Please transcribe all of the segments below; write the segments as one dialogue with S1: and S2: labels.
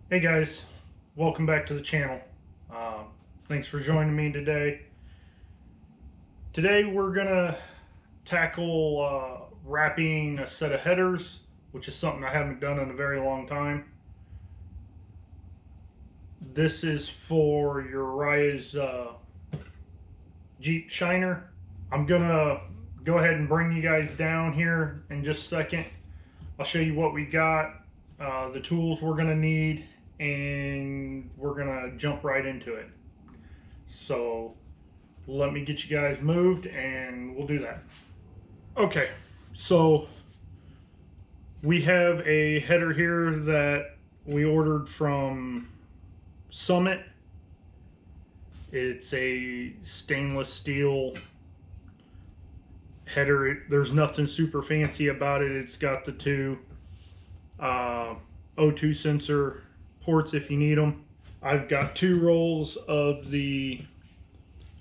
S1: Hey guys, welcome back to the channel. Thanks for joining me today. Today we're gonna tackle wrapping a set of headers, which is something I haven't done in a very long time. This is for Uriah's Jeep Shiner. I'm gonna go ahead and bring you guys down here in just a second. I'll show you what we got, the tools we're gonna need, and we're gonna jump right into it. So let me get you guys moved and we'll do that. Okay, so we have a header here that we ordered from Summit. It's a stainless steel header. There's nothing super fancy about it. It's got the two O2 sensor ports if you need them. I've got 2 rolls of the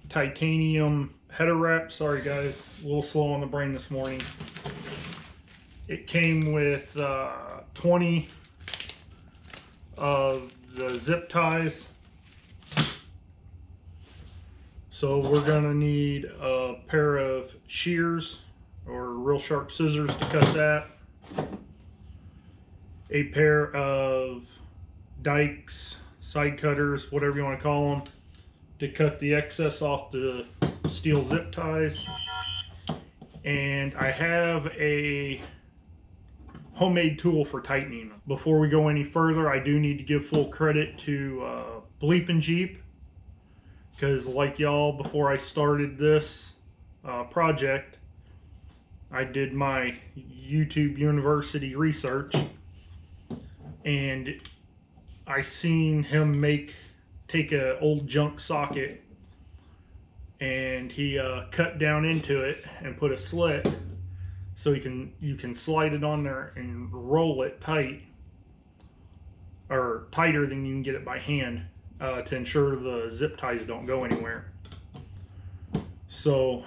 S1: titanium header wrap. Sorry guys, a little slow on the brain this morning. It came with 20 of the zip ties. So we're gonna need a pair of shears or real sharp scissors to cut that. A pair of dikes, side cutters, whatever you want to call them, to cut the excess off the steel zip ties. And I have a homemade tool for tightening them. Before we go any further, I do need to give full credit to Bleepin' Jeep, because like y'all, before I started this project, I did my YouTube University research, and I seen him take a old junk socket, and he cut down into it and put a slit so you can slide it on there and roll it tight, or tighter than you can get it by hand, to ensure the zip ties don't go anywhere. So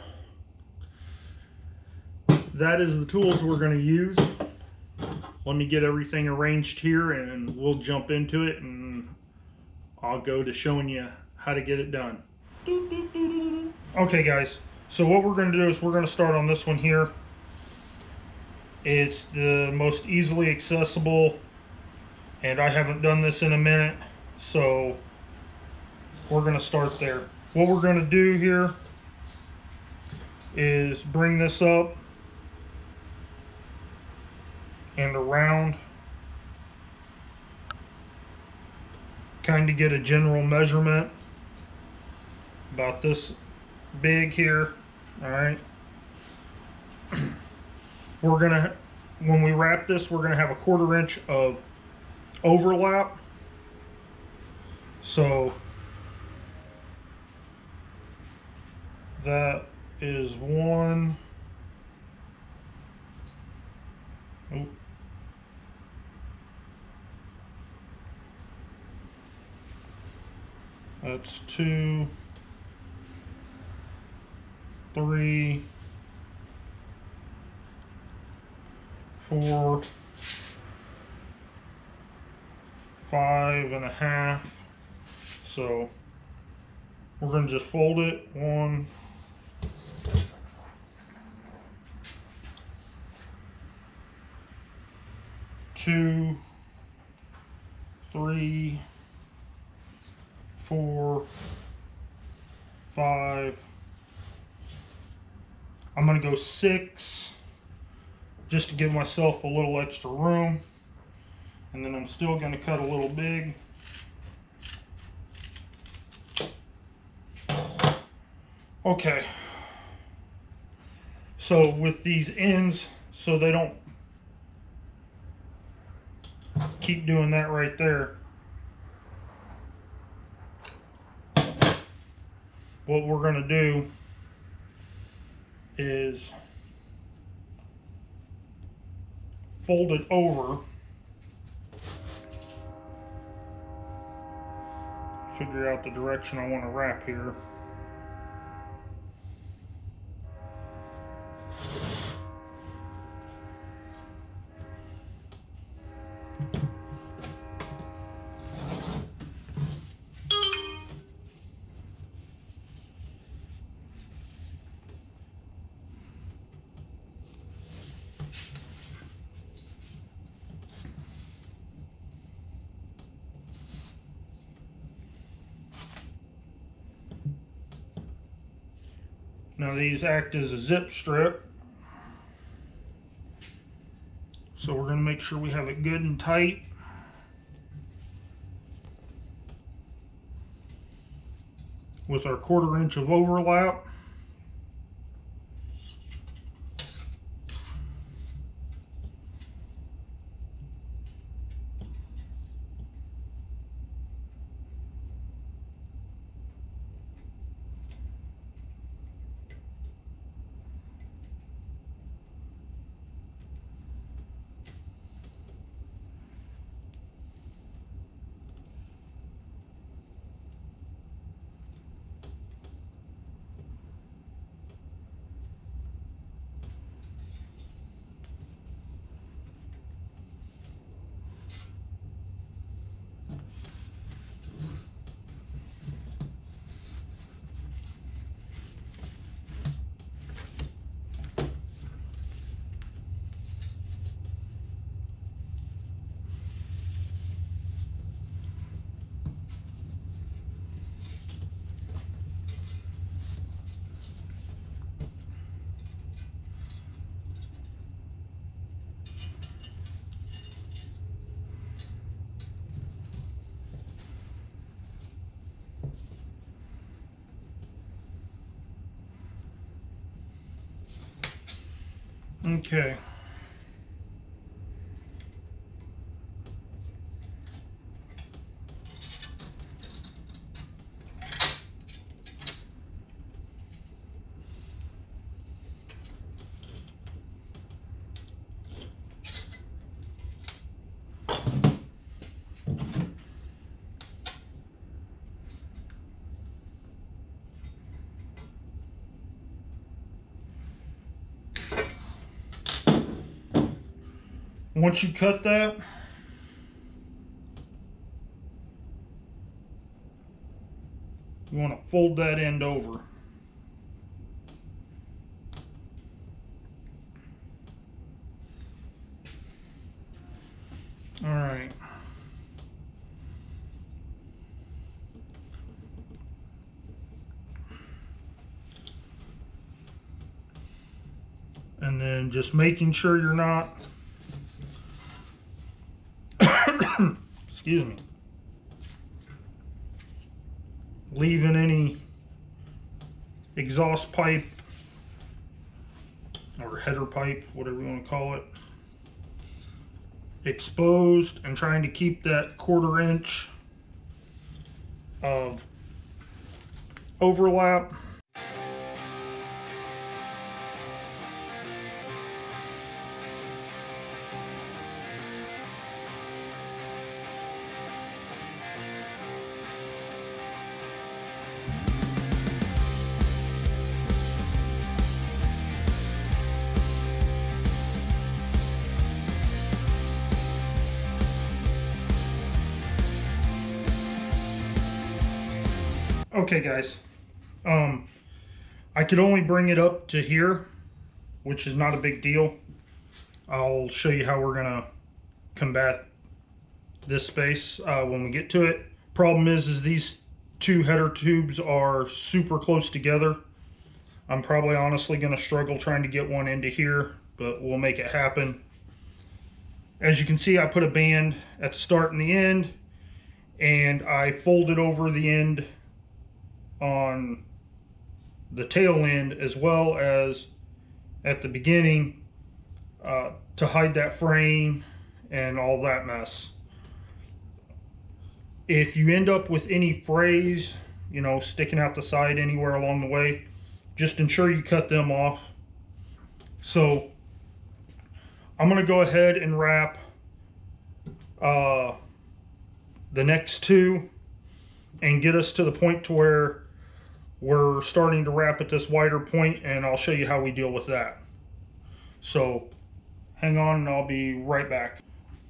S1: that is the tools we're going to use. Let me get everything arranged here and we'll jump into it, and I'll go to showing you how to get it done. Okay guys, so what we're going to do is we're going to start on this one here. It's the most easily accessible, and I haven't done this in a minute, so we're going to start there. What we're going to do here is bring this up and around, kind of get a general measurement about this big here. All right, we're gonna, when we wrap this, we're gonna have a 1/4 inch of overlap. So that is one. Oh. That's 2, 3, 4, 5.5. So we're going to just fold it. 1, 2, 3, 4, 5. I'm going to go 6 just to give myself a little extra room. And then I'm still going to cut a little big. Okay. So with these ends, so they don't keep doing that right there, what we're going to do is fold it over, figure out the direction I want to wrap here. Now these act as a zip strip. So we're going to make sure we have it good and tight. With our 1/4 inch of overlap. Okay. Once you cut that, you want to fold that end over. All right. And then just making sure you're not excuse me, leaving any exhaust pipe or header pipe, whatever you want to call it, exposed, and trying to keep that 1/4 inch of overlap. Okay guys, I could only bring it up to here, which is not a big deal. I'll show you how we're gonna combat this space when we get to it. Problem is these two header tubes are super close together. I'm probably honestly gonna struggle trying to get one into here, but we'll make it happen. As you can see, I put a band at the start and the end, and I folded over the end on the tail end as well as at the beginning to hide that frame and all that mess. If you end up with any frays, you know, sticking out the side anywhere along the way, just ensure you cut them off. So I'm gonna go ahead and wrap the next two and get us to the point to where we're starting to wrap at this wider point, and I'll show you how we deal with that. So hang on and I'll be right back.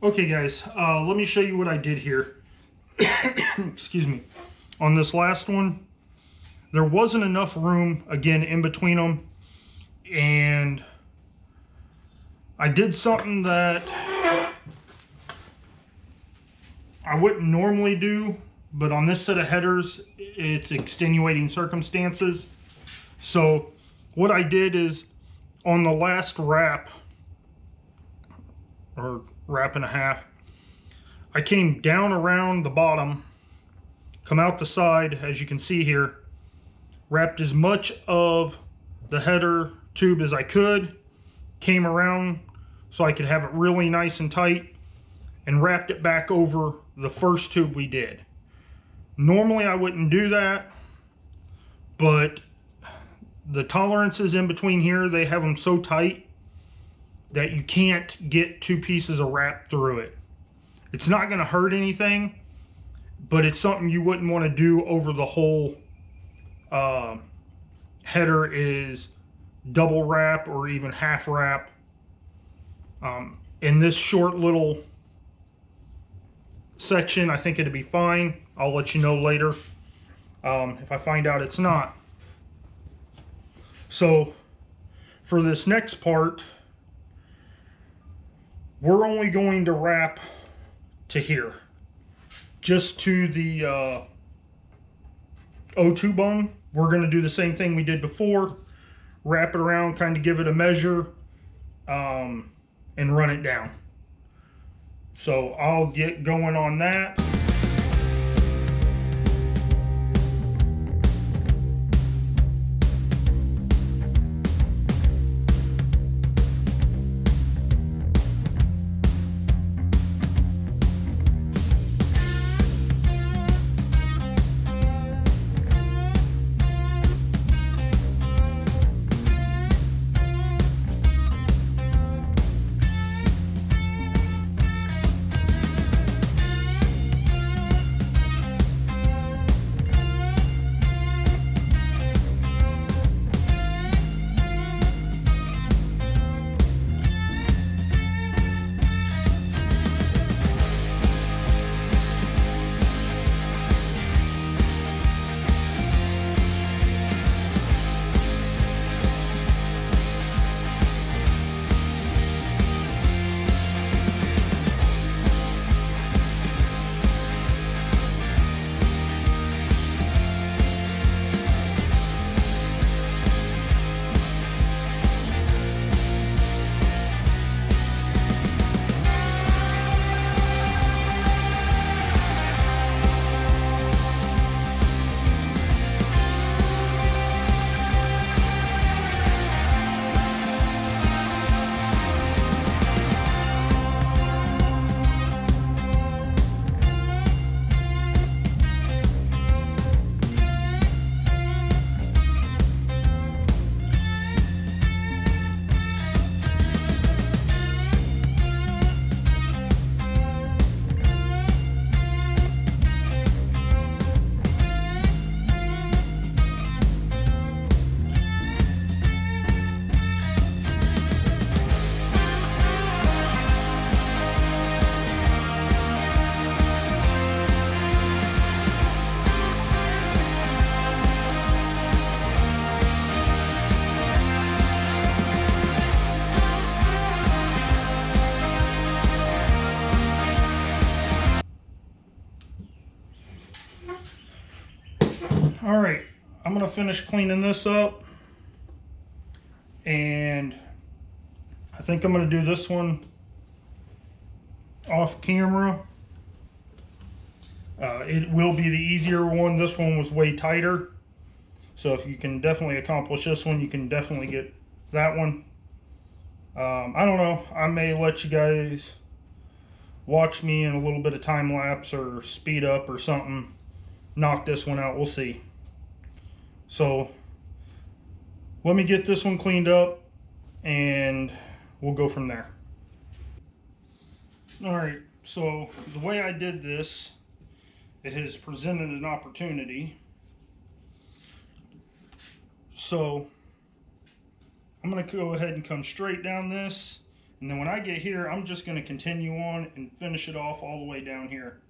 S1: Okay guys, let me show you what I did here. Excuse me. On this last one, there wasn't enough room, again, in between them, and I did something that I wouldn't normally do, but on this set of headers, it's extenuating circumstances. So what I did is on the last wrap, or wrap and a half, I came down around the bottom, come out the side, as you can see here, wrapped as much of the header tube as I could, came around so I could have it really nice and tight, and wrapped it back over the first tube we did. Normally I wouldn't do that, but the tolerances in between here, they have them so tight that you can't get two pieces of wrap through it. It's not going to hurt anything, but it's something you wouldn't want to do over the whole header is double wrap or even half wrap. In this short little section, I think it'd be fine. I'll let you know later if I find out it's not. So for this next part, we're only going to wrap to here, just to the O2 bung. We're going to do the same thing we did before, wrap it around, kind of give it a measure, and run it down. So I'll get going on that. All right, I'm gonna finish cleaning this up, and I think I'm gonna do this one off camera. It will be the easier one. This one was way tighter, so if you can definitely accomplish this one, you can definitely get that one. I don't know, I may let you guys watch me in a little bit of time lapse or speed up or something, knock this one out, we'll see. So let me get this one cleaned up and we'll go from there. All right, so the way I did this, it has presented an opportunity. So I'm going to go ahead and come straight down this, and then when I get here, I'm just going to continue on and finish it off all the way down here.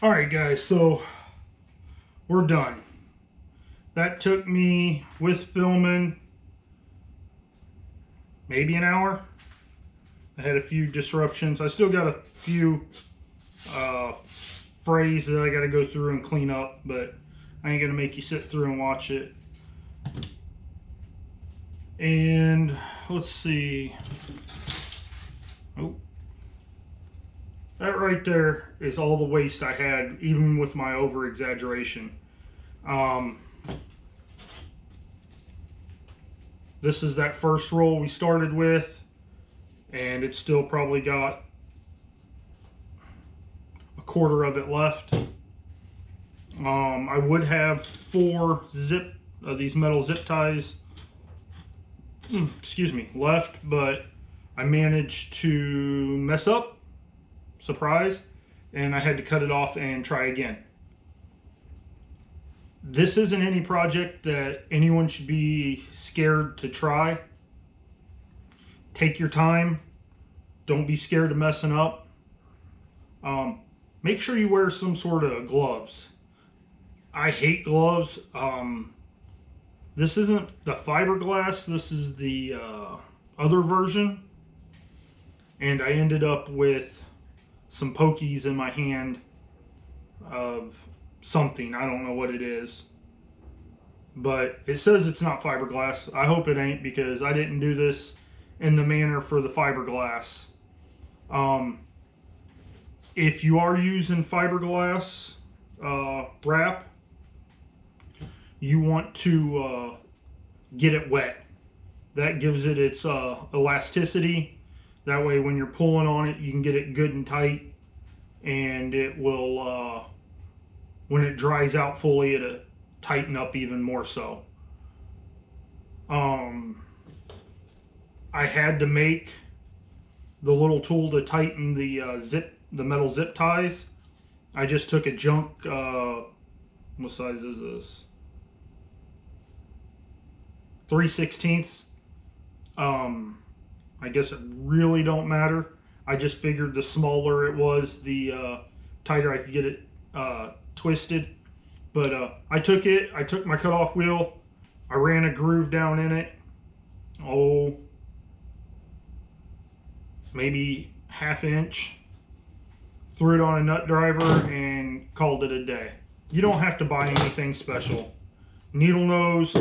S1: All right, guys, so we're done. That took me, with filming, maybe an hour. I had a few disruptions. I still got a few frays that I got to go through and clean up, but I ain't going to make you sit through and watch it. And let's see. Oh, that right there is all the waste I had, even with my over exaggeration. This is that first roll we started with, and it's still probably got a quarter of it left. I would have 4 these metal zip ties, excuse me, left, but I managed to mess up, surprise, and I had to cut it off and try again. This isn't any project that anyone should be scared to try. Take your time. Don't be scared of messing up. Make sure you wear some sort of gloves. I hate gloves. This isn't the fiberglass. This is the other version. And I ended up with some pokies in my hand of something. I don't know what it is. But it says it's not fiberglass. I hope it ain't, because I didn't do this in the manner for the fiberglass. If you are using fiberglass wrap, you want to get it wet. That gives it its elasticity. That way when you're pulling on it, you can get it good and tight, and it will, when it dries out fully, it'll tighten up even more so. I had to make the little tool to tighten the metal zip ties. I just took a junk, what size is this? 3/16. I guess it really don't matter. I just figured the smaller it was, the tighter I could get it twisted. But I took my cutoff wheel, I ran a groove down in it, maybe ½ inch, threw it on a nut driver and called it a day. You don't have to buy anything special. Needle nose,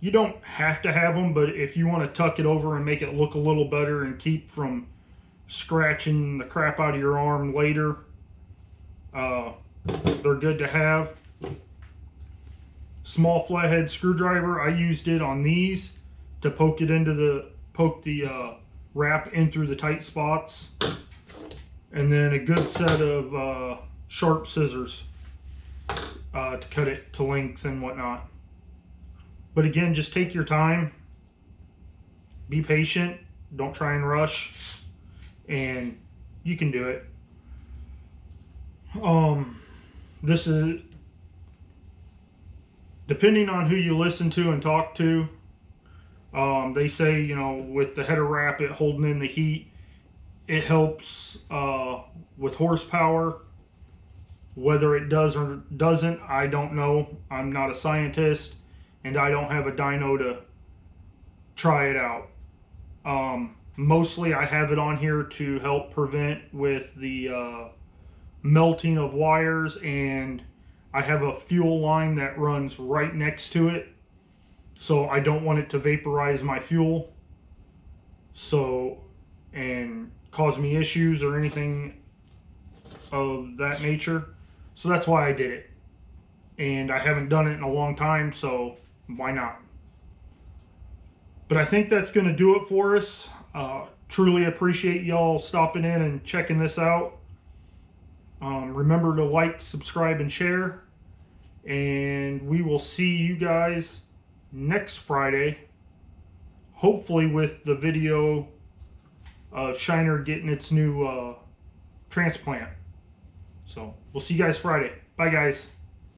S1: you don't have to have them, but if you want to tuck it over and make it look a little better and keep from scratching the crap out of your arm later, they're good to have. Small flathead screwdriver, I used it on these to poke the wrap in through the tight spots. And then a good set of sharp scissors to cut it to length and whatnot. But again, just take your time, be patient, don't try and rush, and you can do it. This is, depending on who you listen to and talk to, they say, you know, with the header wrap, it holding in the heat, it helps with horsepower. Whether it does or doesn't, I don't know. I'm not a scientist, and I don't have a dyno to try it out. Mostly I have it on here to help prevent with the melting of wires, and I have a fuel line that runs right next to it, so I don't want it to vaporize my fuel and cause me issues or anything of that nature. So that's why I did it, and I haven't done it in a long time, so why not? But I think that's going to do it for us. Truly appreciate y'all stopping in and checking this out. Remember to like, subscribe, and share. And we will see you guys next Friday. Hopefully with the video of Shiner getting its new transplant. So we'll see you guys Friday. Bye, guys.